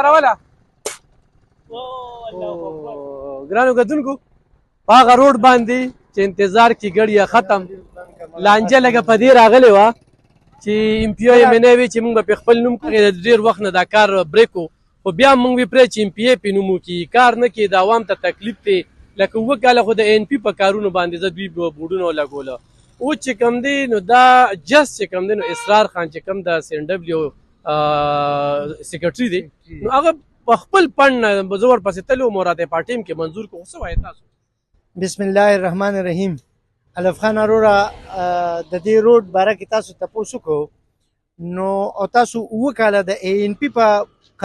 راوله ګرانو کتونکو په هغه روډ باندې چې انتظار کې ګړی ختم لانجه لږه په دې راغلې وه چې ایم پی او ایم ان ای وي چې موږ به په خپل نوم کې د ډېر وخت نه دا کار بریک وو خو بیا موږ وی پرې چې ایم پی ای په نوم وکړي کار نه کړي د عوام ته تکلیف دی لکه اووه کاله خو د این پي په کارونو باندې زه دوی بورډونه ولګوله اوس چې کوم دی نو دا جس چې کوم دی نو اسرار خان چې کوم د سی ان ډبلیو سیکرټري دی نو هغه په خپل پڼ نه زه ورپسې تللی وم او راته یې پارټي کې منظور کړو څه وایې تاسو بسم الله الرحمن الرحیم الف خان اروره د دې روډ باره کې تاسو تپوس وکړو نو او تاسو اووه کاله د ای ان پي په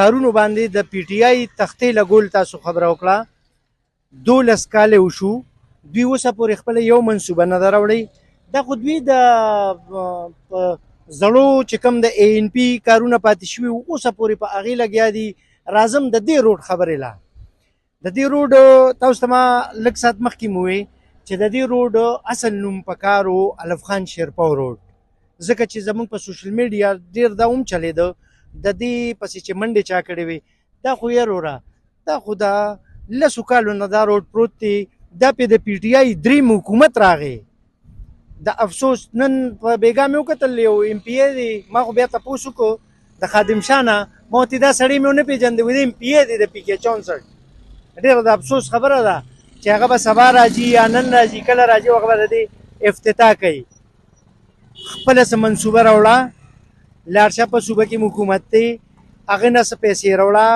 کارونو باندې د پی ټي آی تختې لګول تاسو خبره وکړه 12 کاله وشو دوی اوسه پورې خپله یو منصوبه نه ده راوړی دا خو دوی د زړو چې کوم د ای ان پي کارونه پاتې شوي اوسه پورې په هغې لګیا دي راځم د دې روډ خبرې لا د دې روډ تاسو ته ما لږ ساعت مخکې مو وویل چې د دې روډ اصل نوم پکار و الف خان شیرپو روډ ځکه چې زموږ په سوشل میډیا ډېر دا هم چلېده د دې پسې چې منډې چا کړې وې دا خو یې وروره دا خو دا لسو کالو نه دا روډ پروت دی دا پې د پی ټي آی دریم حکومت راغی د افسوس نن په بیګا مې وکتل یو ایم پي ای دی ما خو بیا تپوس وکړو د خادم شاه نه ما ورته دا سړی مې ونه پېژندی وی د ایم پي ای دی د پي کې 64 ډېره د افسوس خبره ده چې هغه به سبا راځي یا نن راځي کله راځي هغه به د دې افتتاح کوي خپله څه منصوبه راوړه لاړ شه په صوبه کې حکومت دی هغې نه څه پیسې راوړه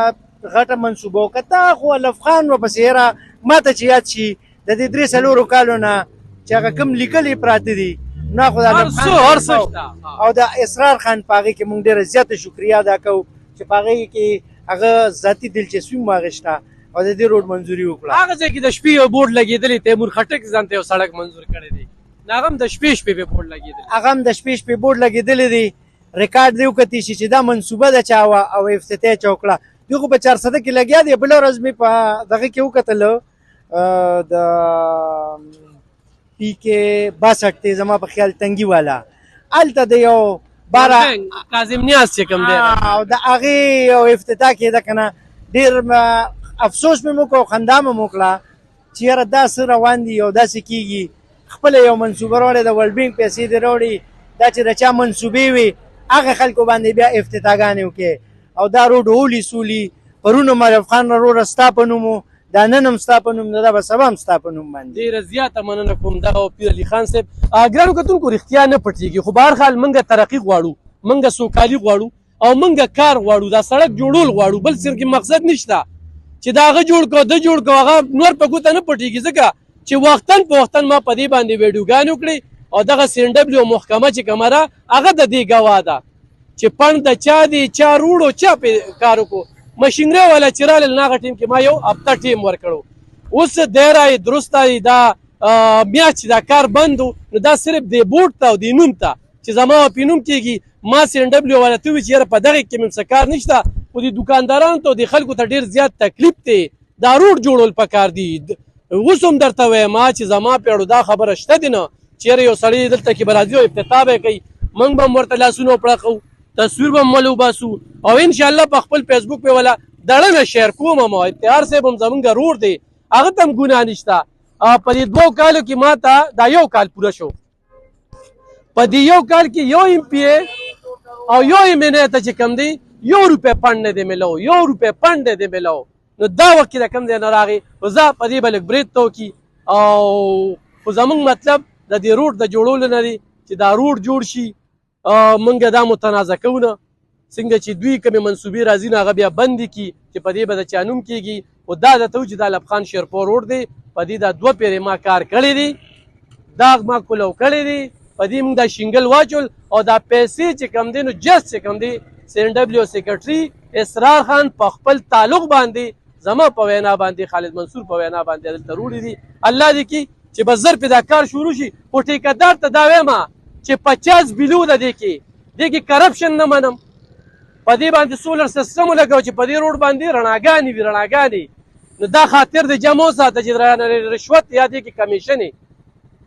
غټه منصوبه وکړه تا خو الف خان ورپسې یاره ما ته چې یاد شي د دې 3 کالو نه چې هغه کوم لیکلي پراته دي نو خو د الف خان او د اسرار خان په هغې کې مونږ ډېره زیاته شکریه ادا کوو چې په هغې کې هغه ذاتي دلچسپي مو اخېسته او د دې روډ منظوري وکړه هغه ځای کې د شپې یو بورډ لګېدلی تیمور خټک ځان ته یو سړک منظور کړی دی هغه هم د شپې پې بورډ لګېدلی هغه هم د شپې بورډ لګېدلی دی ریکارډ دی وکتې شي چې دا منصوبه د چا وه او افتتاح چا وکړه دوی خو په 400 کې لګیا دی بله ورځ مې په دغه کې وکتله د پی کې 62 دی زما په خیال تنګي والا هلته د یو باره کاظم نیاز چې کوم دی او د هغې یو افتتاح کېده که نه ډېر افسوس مې وکړو خندا مې وکړه چې یاره دا څه روان دي او داسې کېږي خپله یو منصوبه راوړې د ورلډ بینک پیسې دې راوړي دا چې د چا منصوبې وي هغه خلکو باندې بیا افتتاحګانې وکړې او دا روډ هولي سولي پرون هم الف خان روډه ستا په نوم و دا نن هم ستا په نوم ده دا به سبا هم ستا په نوم باندې ډېره زیاته مننه کوم دغه پیر علي خان صاحب ګرانو کتونکو رښتیا نه پټېږي خو بهرحال موږ ترقي غواړو موږ سوکالي غواړو او موږ کار غواړو دا سړک جوړول غواړو بل صرف مقصد نشته چې دا هغه جوړ کړو ده جوړ کړو هغه نور په ګوته نه پټېږي ځکه چې وختن په وختن ما په دې باندې ویډیوګانې وکړې او دغه سی ان ډبلیو محکمه چې کومه ده هغه د دې ګواه ده چې پڼ د چا دی چا روړو چا پې کار وکړو مشینرۍ والا چې راغلل نو هغه ټیم کې ما یو هفته ټیم ورکړو اوس دی رایې درست دی دا میاشت چې دا کار بند و نو دا صرف دې بورډ ته او دې نوم ته چې زما په نوم کېږي ما سی ان ډبلیو والا ته ووایي چې یاره په دغې کې مې څه کار نشته خو دې دوکاندارانو ته او دې خلکو ته ډېر زیات تکلیف دی دا روډ جوړول پکار دي اوس هم درته وایم چې زما پیړو دا خبره شته دی نه چیرې یو سړی دلته کې به راځي او افتتاح به یې کوي موږ به هم ورته لاسونه وپړقو تصویر به هم ولې وباسو او انشاءالله په خپل فیسبوک پې وله دړنه شیر کوم هم اتحار صاحب هم زمونږ رور دی هغه ته هم ګناه نشته په دې 2 کالو کې ما ته دا یو کال پوره شو په دې یو کال کې یو ایم پي ای او یو ایم ان ای ته چې کوم دی 1 روپۍ فنډ نه دی میلو 1 روپۍ فنډ نه دی میلو نو دا وخت کې د کوم ځای نه راغی خو زه په دې به لږ برید ته وکړي او خو زمونږ مطلب د دې روډ د جوړولو نه دی چې دا روډ جوړ شي موږ دا متنازع کوو نه څنګه چې دوی کومې منصوبې راځي نو هغه بیا بندې کړي چې په دې به د چا نوم کېږي خو دا درته و چې دا الف خان شیرپو روډ دی په دې دا 2 پیرې ما کار کړی دی دا ما کولو کړی دی په دې موږ دا شینګل واچول او دا پیسې چې کوم دی نو جست چې کوم دی سی ان ډبلیو سیکرټري اسرار خان په خپل تعلق باندې زما په وینا باندې خالد منصور په وینا باندې دلته روړي دي الله دې کړي چې به زر پې دا کار شروع شي خو ټیکهدار ته دا وایم چې 50 بلیو ده دې کې کرپشن نه منم په دې باندې سولر سیسټم ولګوو چې په دې روډ باندې رڼاګانې وي رڼاګانې نو دا خاطر د جمع وساته چې رشوت یا دې کې کمیشن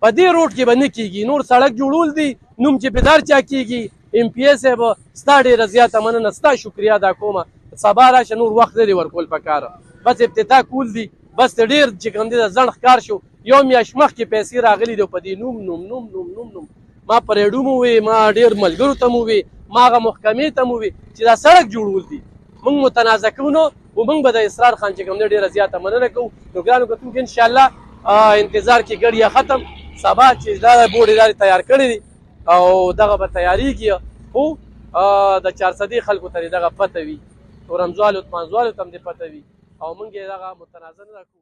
په دې روډ کې به نه کېږي نور سړک جوړول دي نوم چې پې دار چا کېږي ام پی ای صاحب ستا ډېره زیاته مننه ستا شکریا ادا کومه سبا راشه نور وخت نه دی ورکول پکاره بس افتتاح کول دي بس ډېر چې کوم دی د ځنډ ښکار شو یو میاشت مخکې پیسې راغلي دي په دې نوم ما پریډو مو وی ما ډېر ملګرو ته مو وی ما هغه محکمې ته مو وی چې دا سړک جوړول دي موږ متنازع کوو نو موږ به د اسرار خان چې کوم دی ډېره زیاته مننه کوو نو ګرانو کتونکو انشاءالله انتظار کې ګډ یا ختم سبا چې دا بورډ ادارې تیار کړی دي او دغه به تیاریږي خو د چارسدي خلکو ته دغه پته وي تورنځوالو منځوالو ته هم دې پته وي او موږ یې دغه متنازع نه کوو